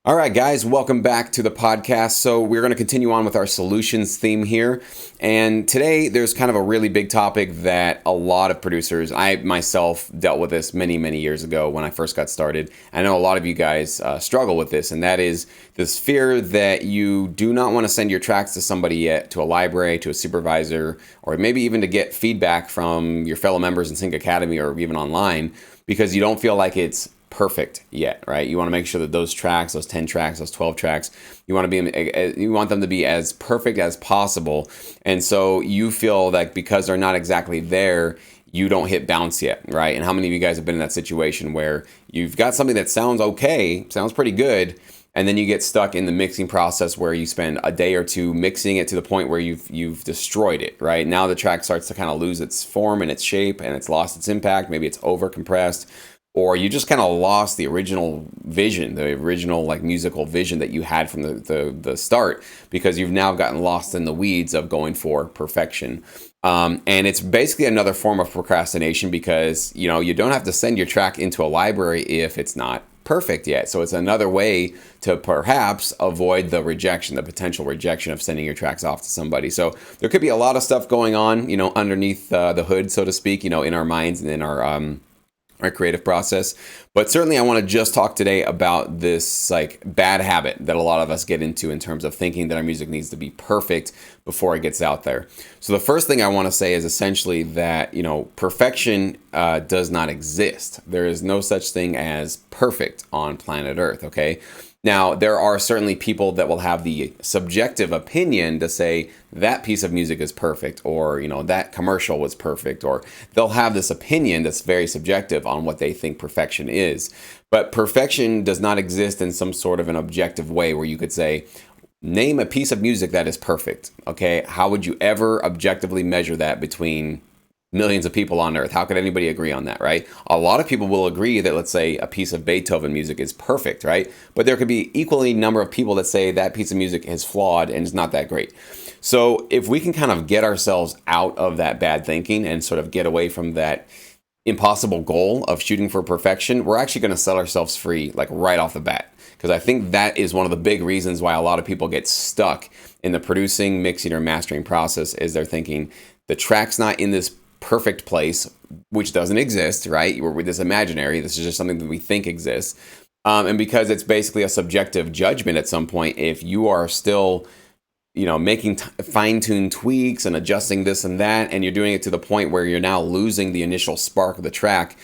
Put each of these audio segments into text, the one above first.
All right, guys, welcome back to the podcast. So we're going to continue on with our solutions theme here. And today there's kind of a really big topic that a lot of producers, I myself dealt with this many, many years ago when I first got started. I know a lot of you guys struggle with this, and that is this fear that you do not want to send your tracks to somebody yet, to a library, to a supervisor, or maybe even to get feedback from your fellow members in Sync Academy or even online, because you don't feel like it's perfect yet, right? You want to make sure that those tracks, those 10 tracks, those 12 tracks, you want them to be as perfect as possible. And so you feel like because they're not exactly there, you don't hit bounce yet, right? And how many of you guys have been in that situation where you've got something that sounds okay, sounds pretty good, and then you get stuck in the mixing process where you spend a day or two mixing it to the point where you've destroyed it, right? Now the track starts to kind of lose its form and its shape, and it's lost its impact. Maybe it's over compressed, or you just kind of lost the original vision, the original like musical vision that you had from the start, because you've now gotten lost in the weeds of going for perfection. And it's basically another form of procrastination, because you don't have to send your track into a library if it's not perfect yet. So it's another way to perhaps avoid the potential rejection of sending your tracks off to somebody. So there could be a lot of stuff going on, underneath the hood, so to speak, in our minds and in our creative process. But certainly I want to just talk today about this like bad habit that a lot of us get into in terms of thinking that our music needs to be perfect before it gets out there. So the first thing I want to say is essentially that, perfection does not exist. There is no such thing as perfect on planet Earth, okay? Now, there are certainly people that will have the subjective opinion to say that piece of music is perfect, or, that commercial was perfect, or they'll have this opinion that's very subjective on what they think perfection is. But perfection does not exist in some sort of an objective way where you could say, name a piece of music that is perfect, okay? How would you ever objectively measure that between millions of people on Earth? How could anybody agree on that, right? A lot of people will agree that, let's say, a piece of Beethoven music is perfect, right? But there could be equally number of people that say that piece of music is flawed and is not that great. So if we can kind of get ourselves out of that bad thinking and sort of get away from that impossible goal of shooting for perfection, we're actually going to set ourselves free like right off the bat. Because I think that is one of the big reasons why a lot of people get stuck in the producing, mixing, or mastering process, is they're thinking the track's not in this perfect place, which doesn't exist, right? We're this imaginary. This is just something that we think exists. And because it's basically a subjective judgment at some point, if you are still, making fine-tuned tweaks and adjusting this and that, and you're doing it to the point where you're now losing the initial spark of the track,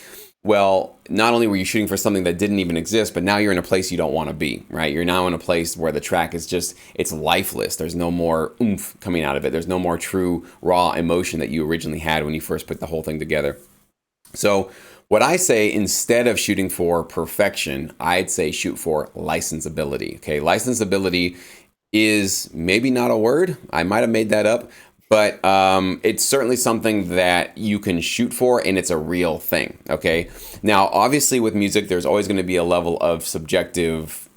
well, not only were you shooting for something that didn't even exist, but now you're in a place you don't want to be, right? You're now in a place where the track is just, it's lifeless. There's no more oomph coming out of it. There's no more true raw emotion that you originally had when you first put the whole thing together. So what I say, instead of shooting for perfection, I'd say shoot for licensability, okay? Licensability is maybe not a word. I might have made that up. But it's certainly something that you can shoot for, and it's a real thing, okay? Now, obviously with music, there's always going to be a level of subjective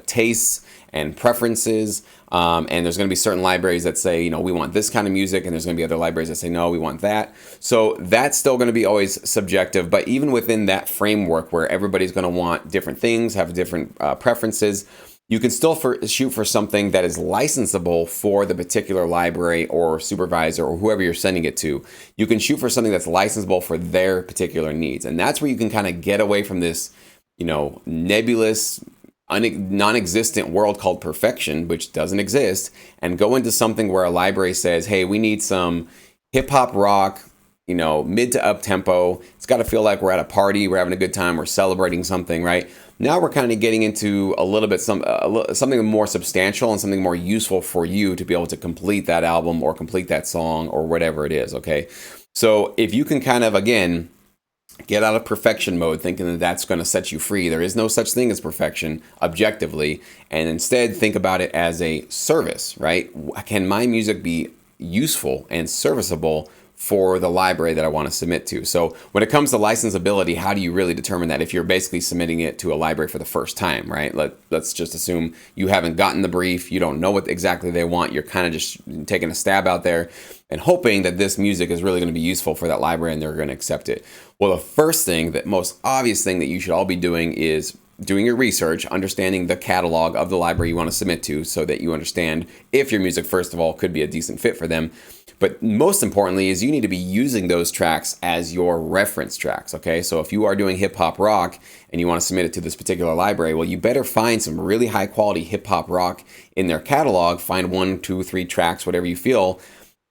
tastes and preferences, and there's going to be certain libraries that say, we want this kind of music, and there's going to be other libraries that say, no, we want that. So that's still going to be always subjective, but even within that framework where everybody's going to want different things, have different preferences, you can still shoot for something that is licensable for the particular library or supervisor or whoever you're sending it to. You can shoot for something that's licensable for their particular needs. And that's where you can kind of get away from this, nebulous, non-existent world called perfection, which doesn't exist, and go into something where a library says, hey, we need some hip hop rock, mid to up tempo. It's got to feel like we're at a party, we're having a good time, we're celebrating something, right? Now we're kind of getting into a little bit something more substantial and something more useful for you to be able to complete that album or complete that song or whatever it is, okay? So if you can kind of, again, get out of perfection mode thinking that that's going to set you free. There is no such thing as perfection objectively, and instead think about it as a service, right? Can my music be useful and serviceable for the library that I want to submit to? So when it comes to licensability, how do you really determine that if you're basically submitting it to a library for the first time, right? Let's just assume you haven't gotten the brief, you don't know what exactly they want, you're kind of just taking a stab out there and hoping that this music is really going to be useful for that library and they're going to accept it. Well, the first thing, the most obvious thing that you should all be doing is doing your research, understanding the catalog of the library you want to submit to so that you understand if your music, first of all, could be a decent fit for them. But most importantly is you need to be using those tracks as your reference tracks, okay? So if you are doing hip hop rock and you want to submit it to this particular library, well, you better find some really high quality hip hop rock in their catalog. Find 1, 2, 3 tracks, whatever you feel.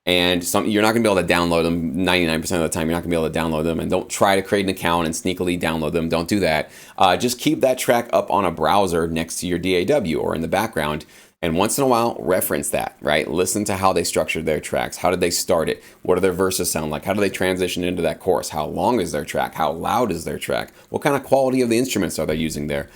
And you're not going to be able to download them 99% of the time. You're not going to be able to download them. And don't try to create an account and sneakily download them. Don't do that. Just keep that track up on a browser next to your DAW or in the background. And once in a while, reference that, right? Listen to how they structured their tracks. How did they start it? What do their verses sound like? How do they transition into that chorus? How long is their track? How loud is their track? What kind of quality of the instruments are they using there?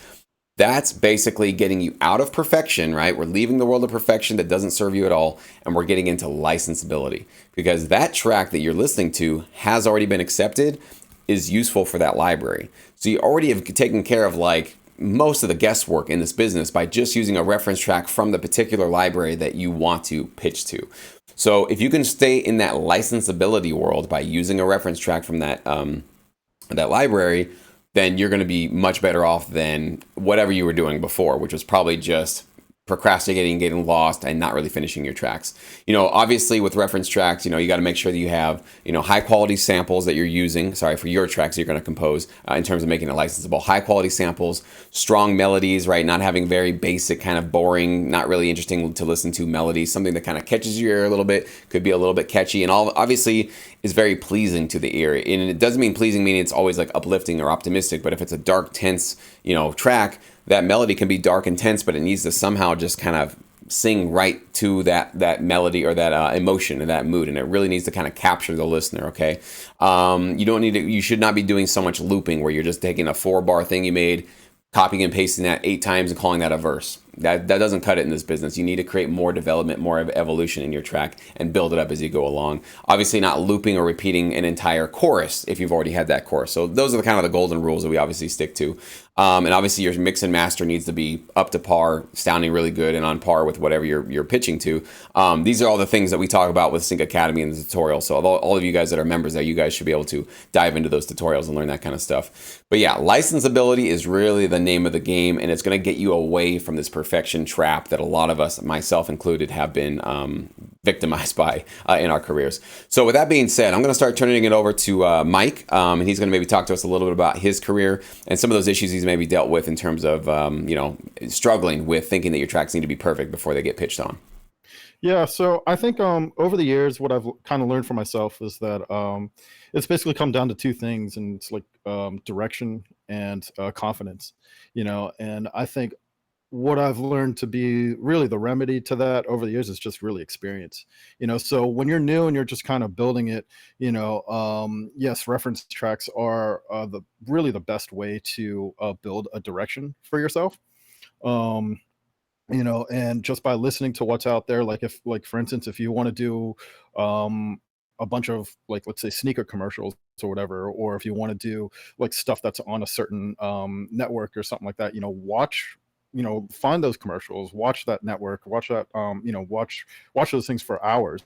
That's basically getting you out of perfection, right? We're leaving the world of perfection that doesn't serve you at all, and we're getting into licensability, because that track that you're listening to has already been accepted, is useful for that library. So you already have taken care of like most of the guesswork in this business by just using a reference track from the particular library that you want to pitch to. So if you can stay in that licensability world by using a reference track from that library, then you're going to be much better off than whatever you were doing before, which was probably just procrastinating, getting lost, and not really finishing your tracks. Obviously with reference tracks, you got to make sure that you have, high quality samples that you're using, for your tracks you're going to compose in terms of making it licensable. High quality samples, strong melodies, right? Not having very basic, kind of boring, not really interesting to listen to melodies. Something that kind of catches your ear a little bit, could be a little bit catchy, and all obviously is very pleasing to the ear. And it doesn't mean pleasing meaning it's always like uplifting or optimistic, but if it's a dark, tense, track, that melody can be dark and tense, but it needs to somehow just kind of sing right to that melody or that emotion and that mood, and it really needs to kind of capture the listener. Okay, you should not be doing so much looping where you're just taking a 4-bar thing you made, copying and pasting that 8 times and calling that a verse. That doesn't cut it in this business. You need to create more development, more evolution in your track, and build it up as you go along. Obviously not looping or repeating an entire chorus if you've already had that chorus. So those are the kind of the golden rules that we obviously stick to. And obviously your mix and master needs to be up to par, sounding really good and on par with whatever you're pitching to. These are all the things that we talk about with Sync Academy and the tutorial. So all of you guys that are members there, you guys should be able to dive into those tutorials and learn that kind of stuff. But yeah, licensability is really the name of the game, and it's going to get you away from this perfection trap that a lot of us, myself included, have been victimized by in our careers. So with that being said, I'm going to start turning it over to Mike, and he's going to maybe talk to us a little bit about his career and some of those issues he's maybe dealt with in terms of struggling with thinking that your tracks need to be perfect before they get pitched on. Yeah, so I think over the years, what I've kind of learned for myself is that it's basically come down to 2 things, and it's like direction and confidence, and I think what I've learned to be really the remedy to that over the years is just really experience. So when you're new and you're just kind of building it, yes, reference tracks are really the best way to build a direction for yourself. Um, and just by listening to what's out there, like for instance, if you want to do a bunch of, like, let's say sneaker commercials or whatever, or if you want to do like stuff that's on a certain network or something like that, find those commercials, watch that network, watch that watch those things for hours,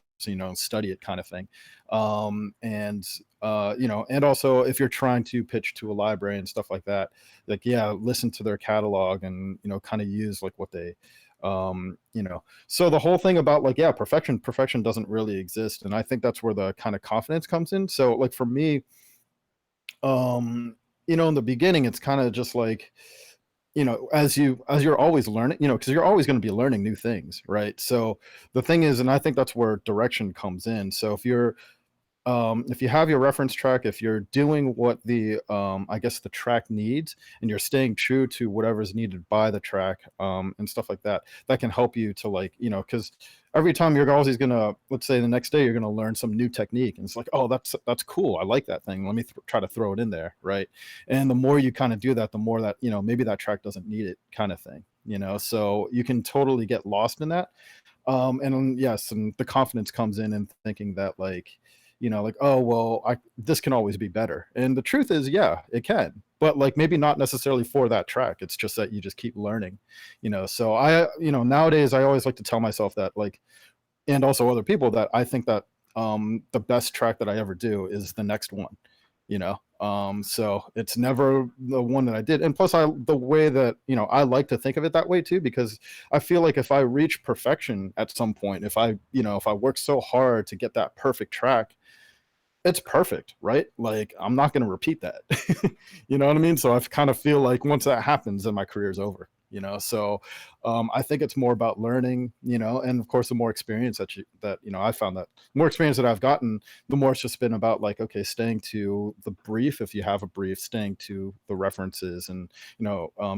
study it, kind of thing. And also if you're trying to pitch to a library and stuff like that, like, yeah, listen to their catalog and kind of use like what they so the whole thing about, like, yeah, perfection doesn't really exist, and I think that's where the kind of confidence comes in. So like for me, in the beginning, it's kind of just like, as you're always learning, because you're always going to be learning new things, right? So the thing is, and I think that's where direction comes in. So if you have your reference track, if you're doing what the I guess the track needs, and you're staying true to whatever's needed by the track, and stuff like that, that can help you to, like, because every time you're always gonna, let's say the next day you're gonna learn some new technique, and it's like, oh, that's cool, I like that thing, let me try to throw it in there, right? And the more you kind of do that, the more that maybe that track doesn't need it, kind of thing. So you can totally get lost in that. And yes, and the confidence comes in thinking that, like, like, oh, well, this can always be better. And the truth is, yeah, it can, but like maybe not necessarily for that track. It's just that you just keep learning, so nowadays I always like to tell myself that, like, and also other people, that I think that the best track that I ever do is the next one, So it's never the one that I did. And plus the way that, I like to think of it that way too, because I feel like if I reach perfection at some point, if I work so hard to get that perfect track, it's perfect, right? Like I'm not going to repeat that. You know what I mean? So I kind of feel like once that happens, then my career's over. So I think it's more about learning, and of course the more experience I found that more experience that I've gotten, the more it's just been about like, okay, staying to the brief, if you have a brief, staying to the references, and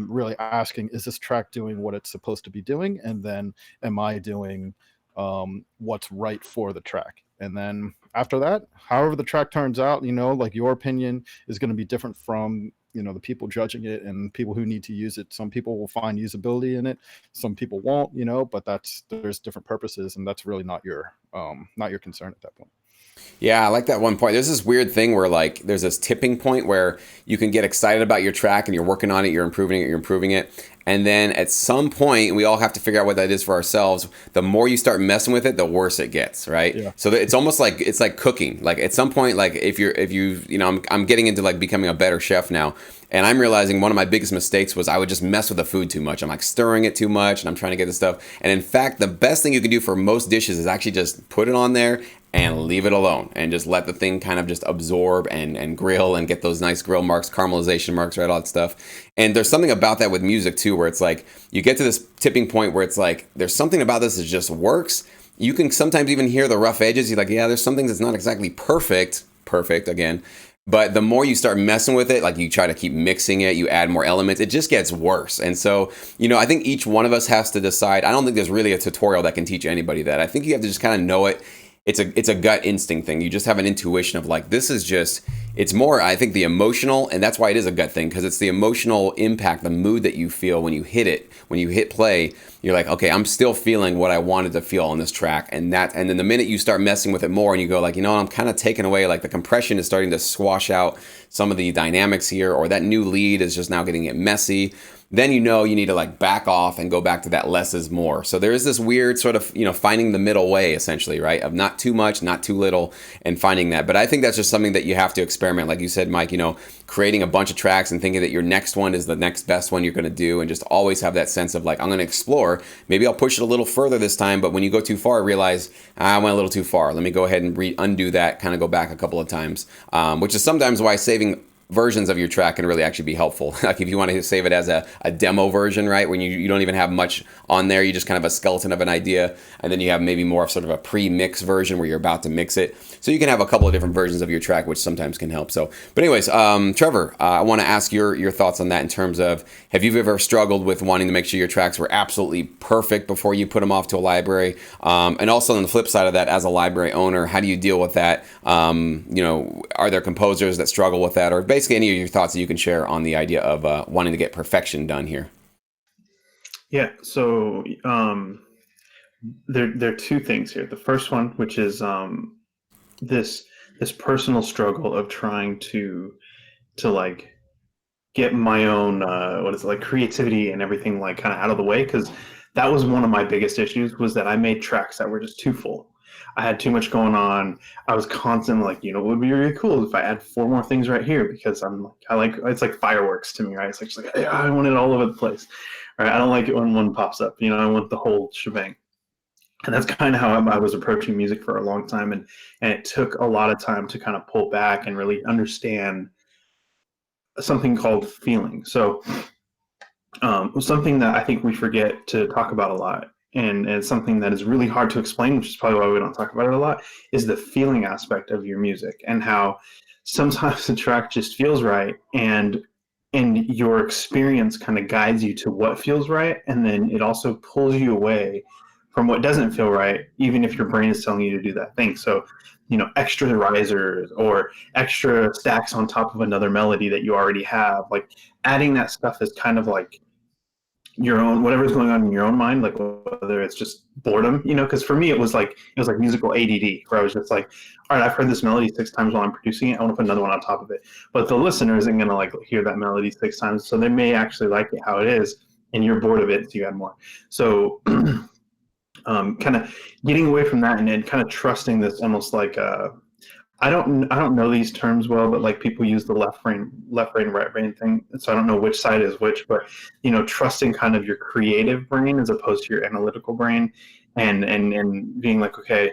really asking, is this track doing what it's supposed to be doing, and then am I doing what's right for the track? And then after that, however the track turns out, like your opinion is going to be different from the people judging it and people who need to use it. Some people will find usability in it, some people won't, but there's different purposes, and that's really not your concern at that point. Yeah, I like that one point. There's this weird thing where like there's this tipping point where you can get excited about your track and you're working on it, you're improving it. And then at some point, we all have to figure out what that is for ourselves. The more you start messing with it, the worse it gets, right? Yeah. So it's almost like it's like cooking. Like at some point, like I'm getting into like becoming a better chef now, and I'm realizing one of my biggest mistakes was I would just mess with the food too much. I'm like stirring it too much, and I'm trying to get the stuff. And in fact, the best thing you can do for most dishes is actually just put it on there and leave it alone and just let the thing kind of just absorb and grill and get those nice grill marks, caramelization marks, right, all that stuff. And there's something about that with music too, where it's like you get to this tipping point where it's like there's something about this that just works. You can sometimes even hear the rough edges. You're like, yeah, there's some things that's not exactly perfect again. But the more you start messing with it, like you try to keep mixing it, you add more elements, it just gets worse. And so, I think each one of us has to decide. I don't think there's really a tutorial that can teach anybody that. I think you have to just kind of know it. It's a gut instinct thing. You just have an intuition of like, this is just, it's more, I think, the emotional, and that's why it is a gut thing, because it's the emotional impact, the mood that you feel when you hit it, when you hit play. You're like, okay, I'm still feeling what I wanted to feel on this track. And then the minute you start messing with it more and you go like, I'm kind of taking away, like the compression is starting to squash out some of the dynamics here, or that new lead is just now getting it messy. Then you need to like back off and go back to that less is more. So there is this weird sort of, finding the middle way essentially, right? Of not too much, not too little, and finding that. But I think that's just something that you have to experiment. Like you said, Mike, creating a bunch of tracks and thinking that your next one is the next best one you're going to do, and just always have that sense of like, I'm going to explore. Maybe I'll push it a little further this time, but when you go too far, realize I went a little too far. Let me go ahead and undo that, kind of go back a couple of times, which is sometimes why saving versions of your track can really actually be helpful. Like if you want to save it as a demo version, right, when you don't even have much on there, you just kind of a skeleton of an idea, and then you have maybe more of sort of a pre-mix version where you're about to mix it. So you can have a couple of different versions of your track, which sometimes can help. So, but anyways, Trevor, I want to ask your thoughts on that in terms of, have you ever struggled with wanting to make sure your tracks were absolutely perfect before you put them off to a library? And also on the flip side of that, as a library owner, how do you deal with that? Are there composers that struggle with that, or basically any of your thoughts that you can share on the idea of wanting to get perfection done here? Yeah, so there are two things here. The first one, which is this personal struggle of trying to like get my own creativity and everything like kind of out of the way, because that was one of my biggest issues, was that I made tracks that were just too full. I had too much going on. I was constantly like, it would be really cool if I add 4 more things right here, because it's like fireworks to me, right? It's like, just like, I want it all over the place, right? I don't like it when one pops up. I want the whole shebang. And that's kind of how I was approaching music for a long time. And it took a lot of time to kind of pull back and really understand something called feeling. So something that I think we forget to talk about a lot, and it's something that is really hard to explain, which is probably why we don't talk about it a lot, is the feeling aspect of your music, and how sometimes the track just feels right, and your experience kind of guides you to what feels right, and then it also pulls you away from what doesn't feel right, even if your brain is telling you to do that thing. So, extra risers or extra stacks on top of another melody that you already have, like adding that stuff is kind of like your own, whatever's going on in your own mind, like whether it's just boredom, because for me it was like musical ADD, where I was just like, all right, I've heard this melody 6 times while I'm producing it, I want to put another one on top of it. But the listener isn't going to like hear that melody 6 times, so they may actually like it how it is, and you're bored of it, so you add more. So kind of getting away from that, and then kind of trusting this almost like I don't know these terms well, but like people use the left brain, right brain thing. So I don't know which side is which, but trusting kind of your creative brain as opposed to your analytical brain, and being like, okay,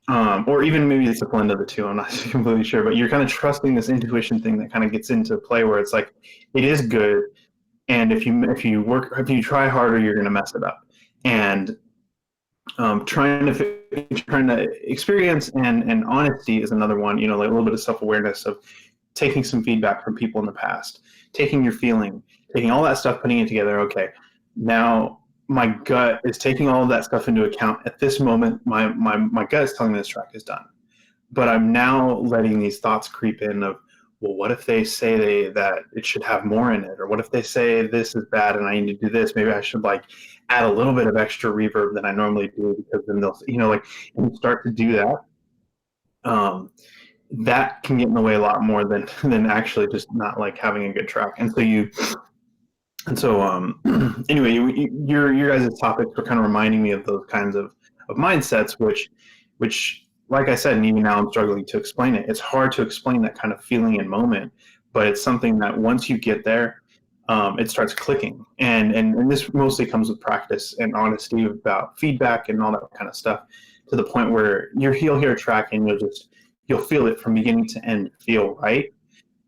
or even maybe it's a blend of the two. I'm not completely sure, but you're kind of trusting this intuition thing that kind of gets into play where it's like it is good, and if you try harder, you're going to mess it up, and trying to experience and honesty is another one. Like a little bit of self-awareness of taking some feedback from people in the past, taking your feeling, taking all that stuff, putting it together. Okay, now my gut is taking all of that stuff into account. At this moment, my gut is telling me this track is done, but I'm now letting these thoughts creep in of, well, what if they say that it should have more in it? Or what if they say this is bad and I need to do this? Maybe I should like add a little bit of extra reverb than I normally do, because then they'll, and you start to do that. That can get in the way a lot more than actually just not like having a good track. Anyway, your guys' topics were kind of reminding me of those kinds of mindsets, which like I said, and even now I'm struggling to explain it. It's hard to explain that kind of feeling and moment, but it's something that once you get there, it starts clicking. And this mostly comes with practice and honesty about feedback and all that kind of stuff, to the point where you'll hear a track and you'll feel it from beginning to end feel right.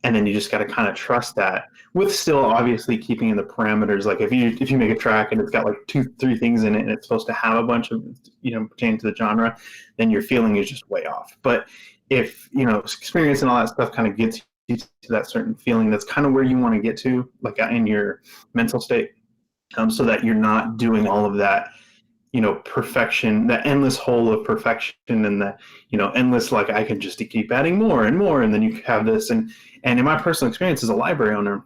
And then you just got to kind of trust that, with still obviously keeping in the parameters. Like if you make a track and it's got like 2-3 things in it and it's supposed to have a bunch of pertaining to the genre, then your feeling is just way off. But if experience and all that stuff kind of gets you to that certain feeling, that's kind of where you want to get to, like in your mental state, so that you're not doing all of that perfection, that endless hole of perfection, and that endless, like, I can just keep adding more and more, and then you have this. And in my personal experience as a library owner,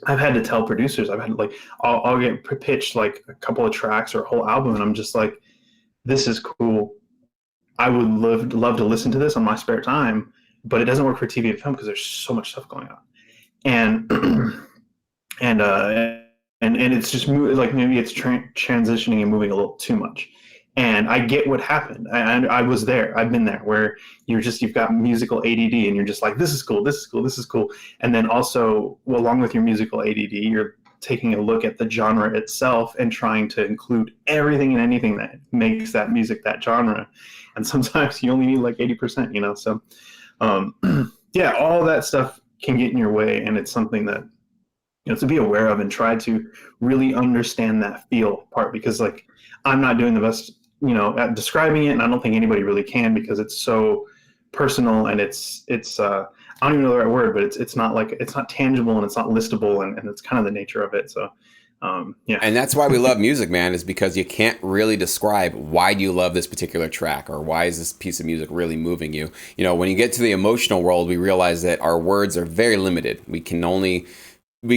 I've had to tell producers, I've had to, like, I'll get pitched like a couple of tracks or a whole album, and I'm just like, this is cool, I would love to listen to this on my spare time, but it doesn't work for TV and film because there's so much stuff going on. And and it's just like maybe it's transitioning and moving a little too much. And I get what happened. I was there. I've been there, where you've got musical ADD and you're just like, this is cool, this is cool, this is cool. And then also, along with your musical ADD, you're taking a look at the genre itself and trying to include everything and anything that makes that music that genre. And sometimes you only need like 80%, So yeah, all that stuff can get in your way, and it's something that to be aware of and try to really understand that feel part, because like I'm not doing the best at describing it, and I don't think anybody really can, because it's so personal, and it's I don't even know the right word, but it's not tangible, and it's not listable, and it's kind of the nature of it. So yeah. And that's why we love music, man, is because you can't really describe why do you love this particular track, or why is this piece of music really moving you. When you get to the emotional world, we realize that our words are very limited. We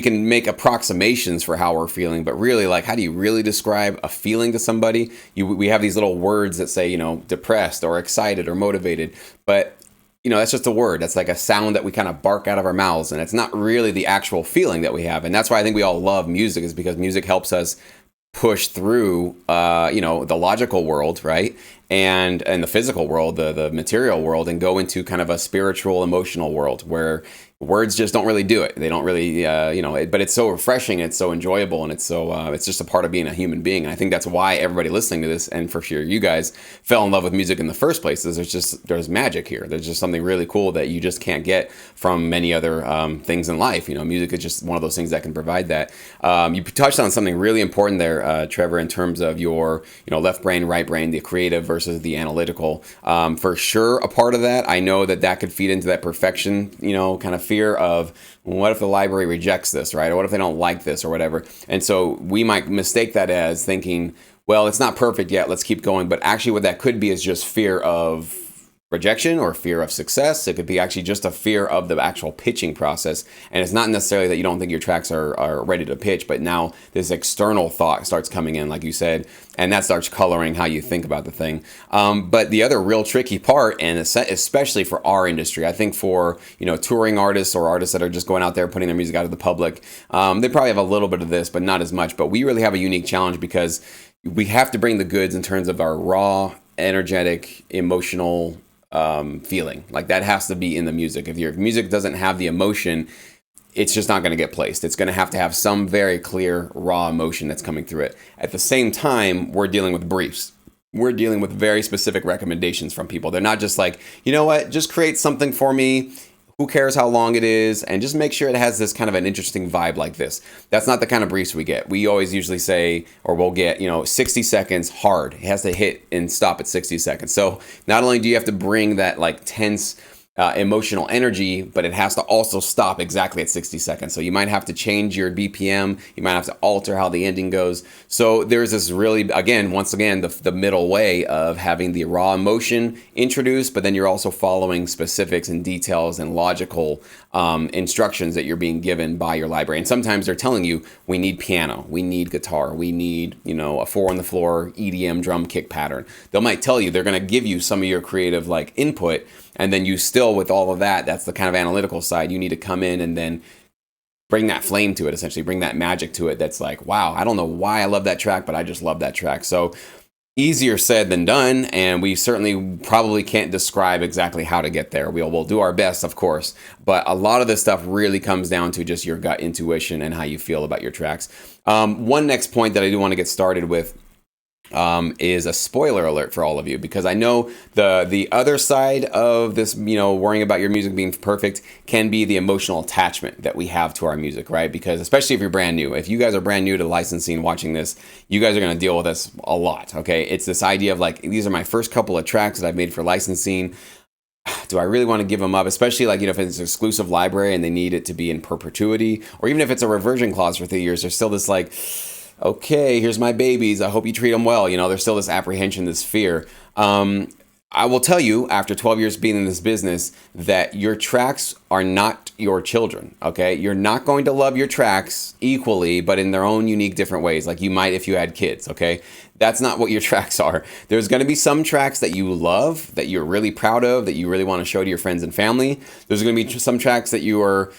can make approximations for how we're feeling, but really, like, how do you really describe a feeling to somebody? We have these little words that say, depressed or excited or motivated, but that's just a word. That's like a sound that we kind of bark out of our mouths, and it's not really the actual feeling that we have. And that's why I think we all love music, is because music helps us push through, the logical world, right? And the physical world, the material world, and go into kind of a spiritual, emotional world where words just don't really do it. They don't really, but it's so refreshing, it's so enjoyable, and it's just a part of being a human being. And I think that's why everybody listening to this, and for sure you guys, fell in love with music in the first place. There's magic here. There's just something really cool that you just can't get from many other things in life. Music is just one of those things that can provide that. You touched on something really important there, Trevor, in terms of your, left brain, right brain, the creative versus the analytical. For sure, a part of that, I know that could feed into that perfection, kind of fear of, what if the library rejects this, right? Or what if they don't like this, or whatever? And so we might mistake that as thinking, well, it's not perfect yet, let's keep going. But actually what that could be is just fear of rejection or fear of success. It could be actually just a fear of the actual pitching process. And it's not necessarily that you don't think your tracks are ready to pitch, but now this external thought starts coming in, like you said, and that starts coloring how you think about the thing. But the other real tricky part, and especially for our industry, I think for touring artists or artists that are just going out there putting their music out to the public, they probably have a little bit of this, but not as much. But we really have a unique challenge, because we have to bring the goods in terms of our raw, energetic, emotional feeling. Like that has to be in the music. If your music doesn't have the emotion, it's just not going to get placed. It's going to have some very clear, raw emotion that's coming through it. At the same time, we're dealing with briefs. We're dealing with very specific recommendations from people. They're not just like, you know what, just create something for me. Who cares how long it is? And just make sure it has this kind of an interesting vibe like this. That's not the kind of briefs we get. We always usually say, or we'll get, 60 seconds hard. It has to hit and stop at 60 seconds. So not only do you have to bring that like tense, emotional energy, but it has to also stop exactly at 60 seconds. So you might have to change your BPM. You might have to alter how the ending goes. So there's this really, once again, the middle way of having the raw emotion introduced, but then you're also following specifics and details and logical instructions that you're being given by your library. And sometimes they're telling you, we need piano, we need guitar, we need, a 4 on the floor EDM drum kick pattern. They might tell you, they're going to give you some of your creative like input. And then you still, with all of that, that's the kind of analytical side. You need to come in and then bring that flame to it, essentially bring that magic to it. That's like, wow, I don't know why I love that track, but I just love that track. So easier said than done. And we certainly probably can't describe exactly how to get there. We'll do our best, of course. But a lot of this stuff really comes down to just your gut intuition and how you feel about your tracks. One next point that I do want to get started with is a spoiler alert for all of you, because I know the other side of this, worrying about your music being perfect can be the emotional attachment that we have to our music, right? Because especially if you're brand new, if you guys are brand new to licensing, watching this, you guys are going to deal with this a lot, okay? It's this idea of like, these are my first couple of tracks that I've made for licensing. Do I really want to give them up? Especially like, if it's an exclusive library and they need it to be in perpetuity, or even if it's a reversion clause for 3 years, there's still this like, okay, here's my babies, I hope you treat them well. There's still this apprehension, this fear. I will tell you, after 12 years being in this business, that your tracks are not your children, okay? You're not going to love your tracks equally, but in their own unique different ways, like you might if you had kids, okay? That's not what your tracks are. There's going to be some tracks that you love, that you're really proud of, that you really want to show to your friends and family. There's going to be some tracks that you are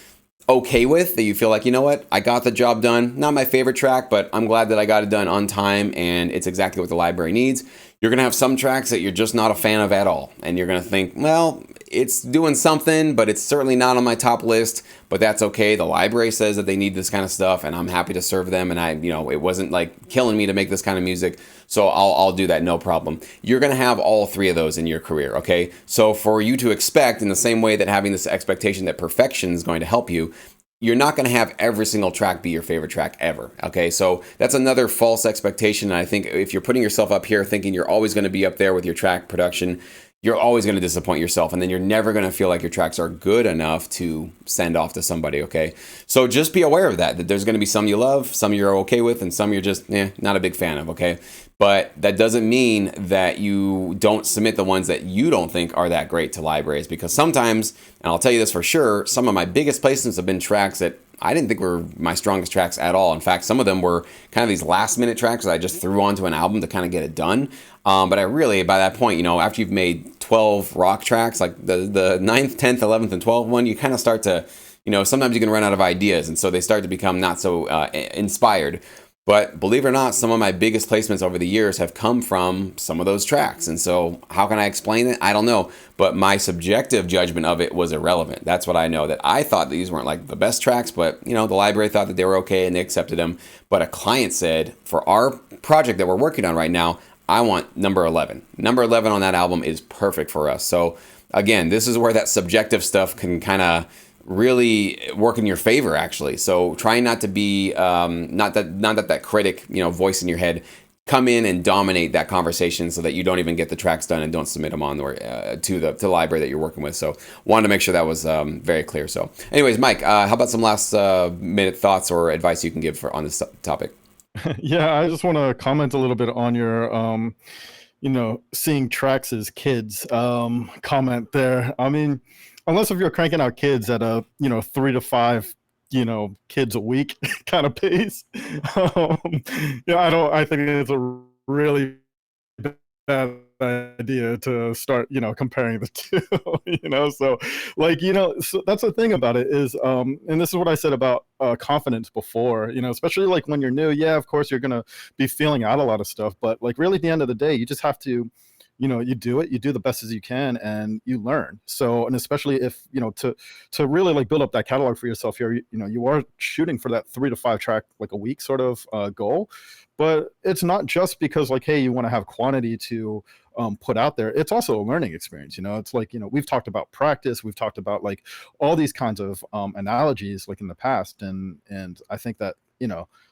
okay with, that you feel like, you know what, I got the job done. Not my favorite track, but I'm glad that I got it done on time and it's exactly what the library needs. You're going to have some tracks that you're just not a fan of at all. And you're going to think, well, it's doing something, but it's certainly not on my top list, but that's okay. The library says that they need this kind of stuff and I'm happy to serve them. And it wasn't like killing me to make this kind of music. So I'll do that, no problem. You're going to have all three of those in your career, okay? So for you to expect, in the same way that having this expectation that perfection is going to help you, you're not going to have every single track be your favorite track ever, okay? So that's another false expectation. And I think if you're putting yourself up here thinking you're always going to be up there with your track production, you're always going to disappoint yourself, and then you're never going to feel like your tracks are good enough to send off to somebody, okay? So just be aware of that there's going to be some you love, some you're okay with, and some you're just not a big fan of, okay? But that doesn't mean that you don't submit the ones that you don't think are that great to libraries, because sometimes, and I'll tell you this for sure, some of my biggest placements have been tracks that I didn't think were my strongest tracks at all. In fact, some of them were kind of these last minute tracks that I just threw onto an album to kind of get it done. But I really, by that point, after you've made 12 rock tracks, like the 9th, 10th, 11th, and 12th one, you kind of start to, sometimes you can run out of ideas. And so they start to become not so inspired. But believe it or not, some of my biggest placements over the years have come from some of those tracks. And so how can I explain it? I don't know. But my subjective judgment of it was irrelevant. That's what I know, that I thought these weren't like the best tracks, but the library thought that they were okay and they accepted them. But a client said, for our project that we're working on right now, I want number 11. Number 11 on that album is perfect for us. So again, this is where that subjective stuff can kind of really work in your favor, actually. So try not to be not that critic, voice in your head come in and dominate that conversation, so that you don't even get the tracks done and don't submit them on to the library that you're working with. So wanted to make sure that was very clear. So anyways, Mike, how about some last minute thoughts or advice you can give on this topic? Yeah, I just want to comment a little bit on your seeing tracks as kids comment there. I mean, unless if you're cranking out kids at a 3 to 5 kids a week kind of pace, I think it's a really bad idea to start comparing the two. So so that's the thing about it is and this is what I said about confidence before, especially like when you're new. Yeah, of course you're gonna be feeling out a lot of stuff, but like really at the end of the day, you just have to you do it, you do the best as you can, and you learn. So, and especially if, to really like build up that catalog for yourself here, you are shooting for that 3 to 5 track, like a week sort of goal. But it's not just because like, hey, you want to have quantity to put out there. It's also a learning experience. It's like, we've talked about practice, we've talked about like all these kinds of analogies like in the past. And I think that,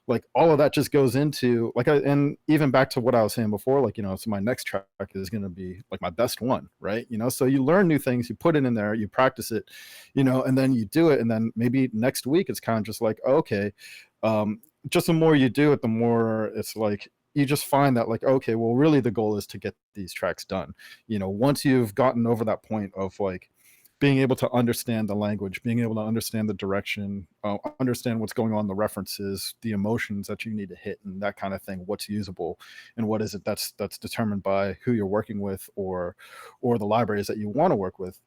like all of that just goes into like, and even back to what I was saying before, like, so my next track is going to be like my best one, right? So you learn new things, you put it in there, you practice it, and then you do it. And then maybe next week, it's kind of just like, okay, just the more you do it, the more it's like, you just find that like, okay, well, really the goal is to get these tracks done. Once you've gotten over that point of like, being able to understand the language, being able to understand the direction, understand what's going on, the references, the emotions that you need to hit, and that kind of thing. What's usable, and what is it that's determined by who you're working with, or the libraries that you want to work with.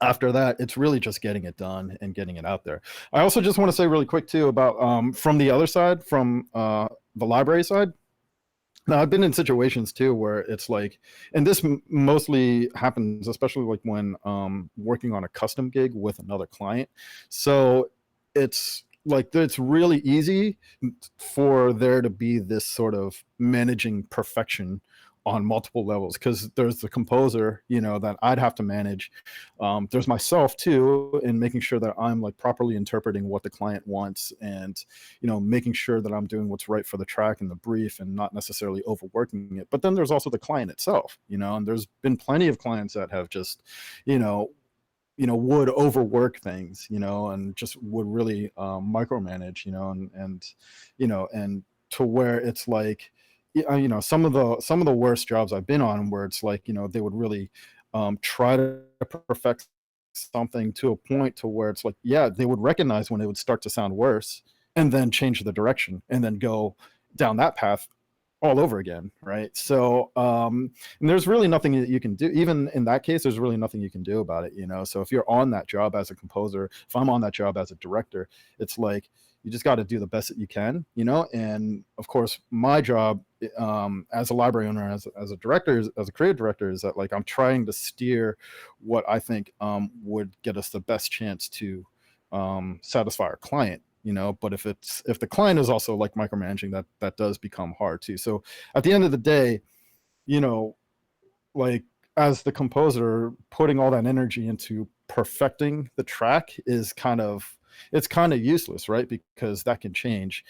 After that, it's really just getting it done and getting it out there. I also just want to say really quick too about from the other side, from the library side. Now, I've been in situations too where it's like, and this mostly happens, especially like when working on a custom gig with another client. So it's like, it's really easy for there to be this sort of managing perfection on multiple levels, because there's the composer, that I'd have to manage. There's myself too, in making sure that I'm like properly interpreting what the client wants, and making sure that I'm doing what's right for the track and the brief, and not necessarily overworking it. But then there's also the client itself, and there's been plenty of clients that have just would overwork things, and just would really micromanage, and to where it's like, some of the worst jobs I've been on, where it's like, they would really try to perfect something to a point to where it's like, yeah, they would recognize when it would start to sound worse, and then change the direction, and then go down that path all over again, right? So and there's really nothing that you can do. Even in that case, there's really nothing you can do about it. So if you're on that job as a composer, if I'm on that job as a director, it's like, you just got to do the best that you can, and of course my job as a library owner, as a director, as a creative director, is that like, I'm trying to steer what I think would get us the best chance to satisfy our client. But if the client is also like micromanaging, that does become hard too. So at the end of the day, like, as the composer, putting all that energy into perfecting the track is kind of useless, right? Because that can change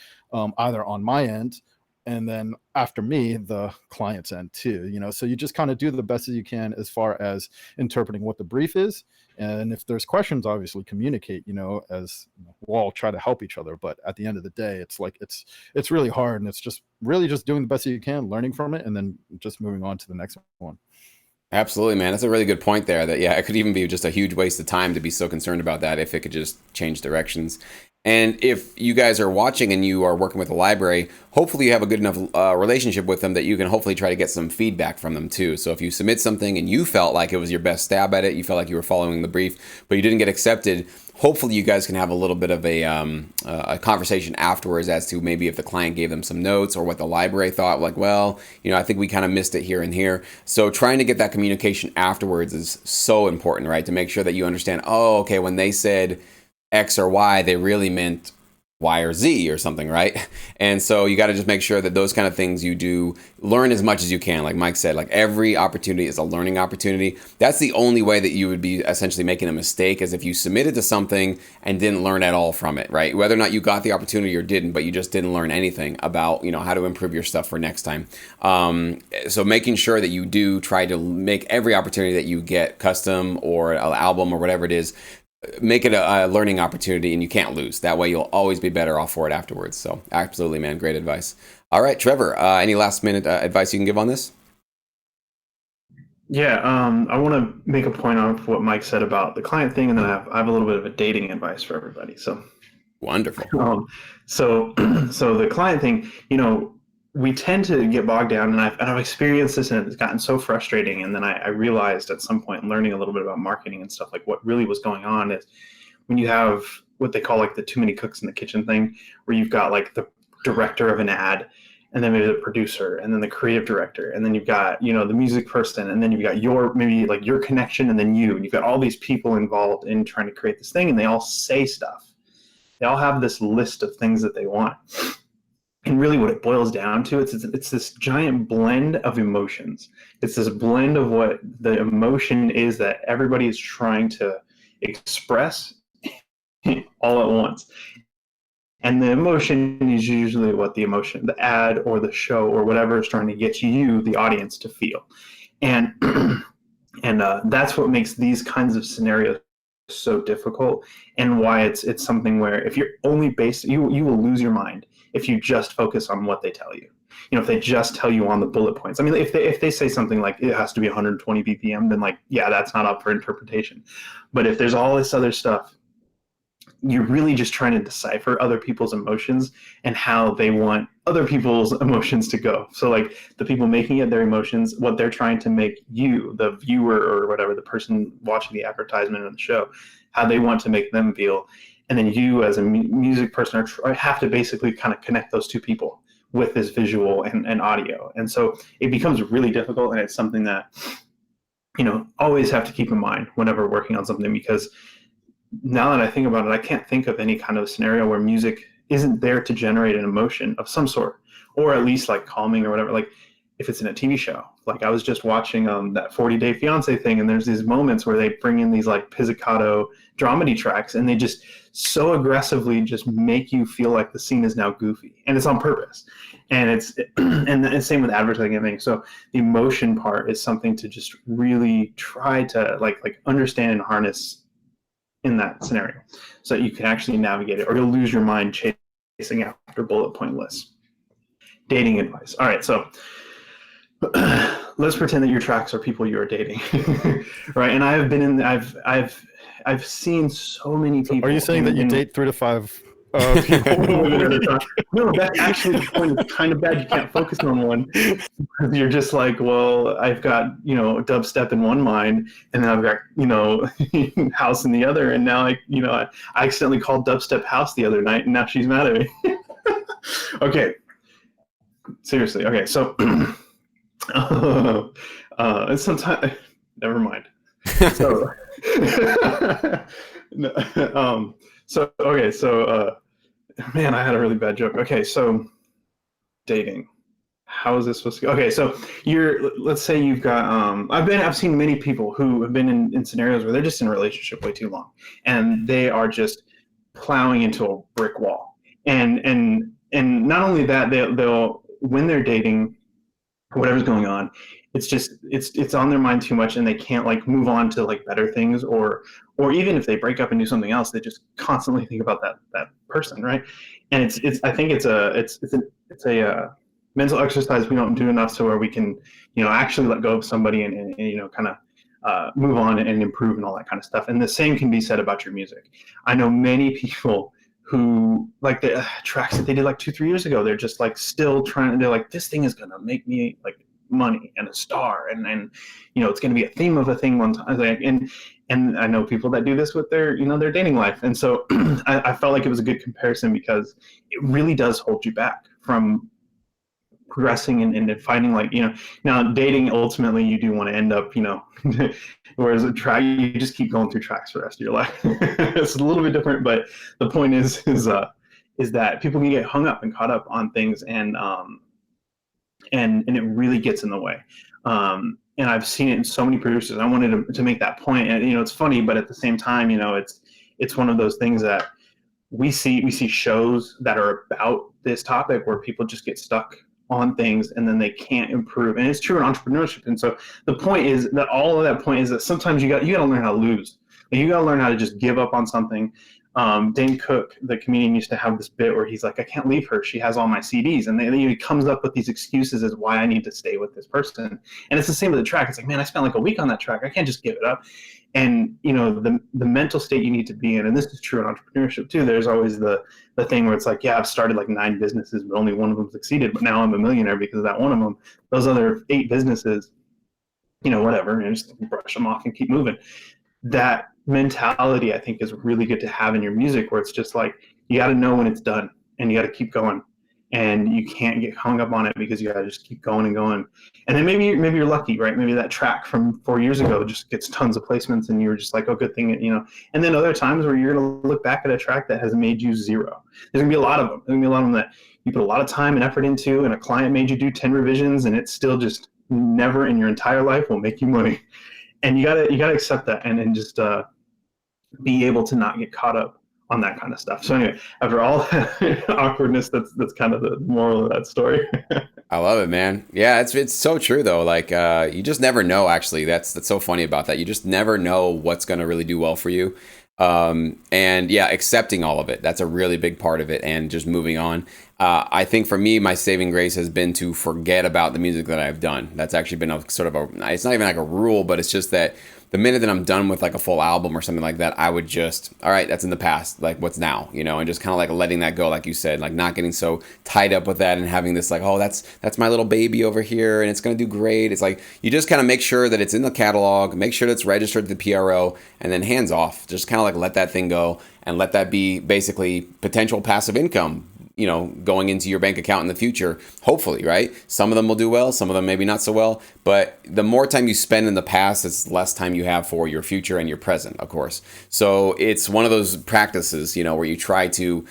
either on my end, and then after me, the client's end too. So you just kind of do the best that you can as far as interpreting what the brief is. And if there's questions, obviously communicate, as we'll all try to help each other. But at the end of the day, it's like, it's really hard, and it's just really just doing the best that you can, learning from it, and then just moving on to the next one. Absolutely, man. That's a really good point there. That, yeah, it could even be just a huge waste of time to be so concerned about that if it could just change directions. And if you guys are watching and you are working with a library, hopefully you have a good enough relationship with them that you can hopefully try to get some feedback from them too. So if you submit something and you felt like it was your best stab at it, you felt like you were following the brief, but you didn't get accepted, hopefully you guys can have a little bit of a conversation afterwards as to maybe if the client gave them some notes, or what the library thought, like, well, I think we kind of missed it here and here. So trying to get that communication afterwards is so important, right? To make sure that you understand, oh, okay, when they said X or Y, they really meant Y or Z or something, right? And so you got to just make sure that those kind of things you do, learn as much as you can. Like Mike said, like, every opportunity is a learning opportunity. That's the only way that you would be essentially making a mistake, is if you submitted to something and didn't learn at all from it, right? Whether or not you got the opportunity or didn't, but you just didn't learn anything about, how to improve your stuff for next time. So making sure that you do try to make every opportunity that you get, custom or an album or whatever it is, make it a learning opportunity, and you can't lose. That way you'll always be better off for it afterwards. So absolutely, man. Great advice. All right, Trevor, any last minute advice you can give on this? Yeah, I want to make a point of what Mike said about the client thing, and then I have a little bit of a dating advice for everybody. So wonderful. So the client thing, we tend to get bogged down, and I've experienced this, and it's gotten so frustrating. And then I realized at some point, learning a little bit about marketing and stuff, like what really was going on is when you have what they call like the too many cooks in the kitchen thing, where you've got like the director of an ad, and then maybe the producer, and then the creative director, and then you've got, the music person, and then you've got your connection, and then and you've got all these people involved in trying to create this thing, and they all say stuff. They all have this list of things that they want. And really what it boils down to, it's this giant blend of emotions. It's this blend of what the emotion is that everybody is trying to express all at once. And the emotion is usually what the ad or the show or whatever is trying to get you, the audience, to feel. And that's what makes these kinds of scenarios so difficult, and why it's something where if you're only based, you will lose your mind if you just focus on what they tell you. If they just tell you on the bullet points. I mean, if they say something like it has to be 120 BPM, then that's not up for interpretation. But if there's all this other stuff, you're really just trying to decipher other people's emotions and how they want other people's emotions to go. So the people making it, their emotions, what they're trying to make you, the viewer or whatever, the person watching the advertisement or the show, how they want to make them feel. And then you as a music person have to basically kind of connect those two people with this visual and audio. And so it becomes really difficult, and it's something that, always have to keep in mind whenever working on something, because now that I think about it, I can't think of any kind of scenario where music isn't there to generate an emotion of some sort, or at least calming or whatever. If it's in a TV show, I was just watching that 40 Day Fiance thing, and there's these moments where they bring in these pizzicato dramedy tracks, and they just so aggressively just make you feel like the scene is now goofy, and it's on purpose. And it's and same with advertising and everything. So the emotion part is something to just really try to understand and harness in that scenario, so that you can actually navigate it, or you'll lose your mind chasing after bullet point lists. Dating advice. All right, so let's pretend that your tracks are people you are dating, right? And I have been in. I've seen so many people. Are you saying that you date 3 to 5 people? No, that's actually the point. It's kind of bad. You can't focus on one. You're just well, I've got dubstep in one mind, and then I've got house in the other, and now I accidentally called dubstep house the other night, and now she's mad at me. Okay, seriously. Okay, so sometimes never mind. So man, I had a really bad joke. Okay, so dating. How is this supposed to go? Okay, so let's say you've got I've seen many people who have been in scenarios where they're just in a relationship way too long, and they are just plowing into a brick wall. And not only that, they'll when they're dating, whatever's going on, it's on their mind too much, and they can't move on to better things, or even if they break up and do something else, they just constantly think about that person, right? And I think it's a mental exercise we don't do enough, so where we can actually let go of somebody and kind of move on and improve and all that kind of stuff. And the same can be said about your music. I know many people who the tracks that they did 2-3 years ago, they're just still trying, they're this thing is gonna make me money and a star, and it's going to be a theme of a thing one time, and I know people that do this with their their dating life. And so I felt like it was a good comparison, because it really does hold you back from progressing and finding now dating, ultimately you do want to end up whereas a track, you just keep going through tracks for the rest of your life. It's a little bit different, but the point is that people can get hung up and caught up on things, and it really gets in the way. And I've seen it in so many producers. I wanted to make that point, and it's funny, but at the same time, it's one of those things that we see shows that are about this topic where people just get stuck on things and then they can't improve. And it's true in entrepreneurship. And so the point is that all of that point is that sometimes you got to learn how to lose. You got to learn how to just give up on something. Dane Cook, the comedian, used to have this bit where he's like, I can't leave her. She has all my CDs. And he comes up with these excuses as why I need to stay with this person. And it's the same with the track. It's like, man, I spent a week on that track. I can't just give it up. And, the mental state you need to be in, and this is true in entrepreneurship too, there's always the thing where it's like, yeah, I've started 9 businesses, but only one of them succeeded. But now I'm a millionaire because of that one of them. Those other 8 businesses, whatever, and just brush them off and keep moving. That mentality, I think, is really good to have in your music, where it's just you got to know when it's done, and you got to keep going. and you can't get hung up on it because you gotta just keep going and going. And then maybe you're lucky, right? Maybe that track from 4 years ago just gets tons of placements, and you're just like, oh, good thing, And then other times where you're gonna look back at a track that has made you zero. There's gonna be a lot of them. There's gonna be a lot of them that you put a lot of time and effort into, and a client made you do 10 revisions, and it's still just never in your entire life will make you money. And you gotta accept that, and then just be able to not get caught up on that kind of stuff. So anyway, after all that awkwardness, that's kind of the moral of that story. I love it, man. Yeah, it's so true though. Like you just never know. Actually, that's so funny about that. You just never know what's going to really do well for you. And yeah, accepting all of it. That's a really big part of it, and just moving on. I think for me, my saving grace has been to forget about the music that I've done. That's actually been a sort of it's not even like a rule, but it's just that the minute that I'm done with like a full album or something like that, I would just, all right, that's in the past. Like, what's now, and just kind of like letting that go, like you said, like not getting so tied up with that and having this like, oh, that's my little baby over here and it's going to do great. It's like, you just kind of make sure that it's in the catalog, make sure that it's registered to the PRO, and then hands off. Just kind of like let that thing go and let that be basically potential passive income, going into your bank account in the future, hopefully, right? Some of them will do well, some of them maybe not so well, but the more time you spend in the past, it's less time you have for your future and your present, of course. So it's one of those practices, where you try to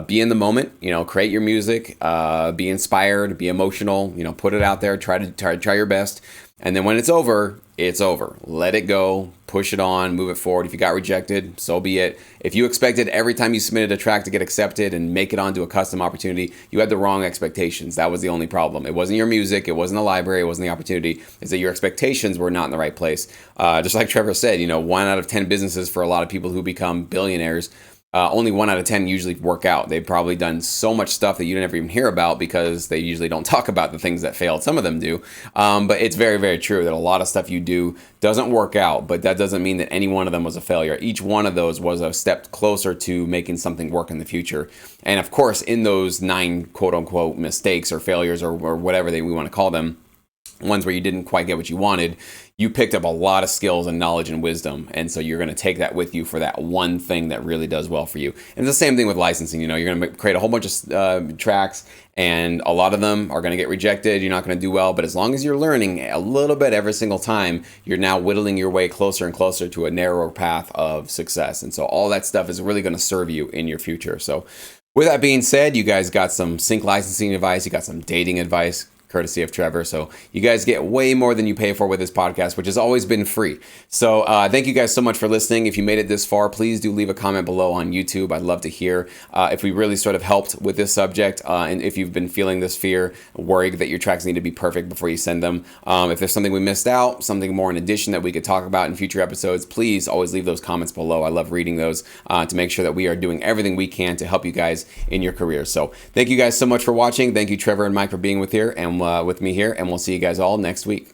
be in the moment, create your music, be inspired, be emotional, put it out there, try your best. And then when it's over, it's over. Let it go, push it on, move it forward. If you got rejected, so be it. If you expected every time you submitted a track to get accepted and make it onto a custom opportunity, you had the wrong expectations. That was the only problem. It wasn't your music, it wasn't the library, it wasn't the opportunity. It's that your expectations were not in the right place. Just like Trevor said, 1 out of 10 businesses for a lot of people who become billionaires, only 1 out of 10 usually work out. They've probably done so much stuff that you never even hear about because they usually don't talk about the things that failed. Some of them do. But it's very, very true that a lot of stuff you do doesn't work out, but that doesn't mean that any one of them was a failure. Each one of those was a step closer to making something work in the future. And of course, in those 9 quote unquote mistakes or failures or whatever we want to call them, ones where you didn't quite get what you wanted, you picked up a lot of skills and knowledge and wisdom. And so you're going to take that with you for that one thing that really does well for you. And it's the same thing with licensing. You're going to create a whole bunch of tracks, and a lot of them are going to get rejected. You're not going to do well. But as long as you're learning a little bit every single time, you're now whittling your way closer and closer to a narrower path of success. And so all that stuff is really going to serve you in your future. So with that being said, you guys got some sync licensing advice. You got some dating advice, courtesy of Trevor. So you guys get way more than you pay for with this podcast, which has always been free. So thank you guys so much for listening. If you made it this far, please do leave a comment below on YouTube. I'd love to hear if we really sort of helped with this subject, and if you've been feeling this fear, worried that your tracks need to be perfect before you send them. If there's something we missed out, something more in addition that we could talk about in future episodes, please always leave those comments below. I love reading those to make sure that we are doing everything we can to help you guys in your careers. So thank you guys so much for watching. Thank you, Trevor and Mike, for being with me here, and we'll see you guys all next week.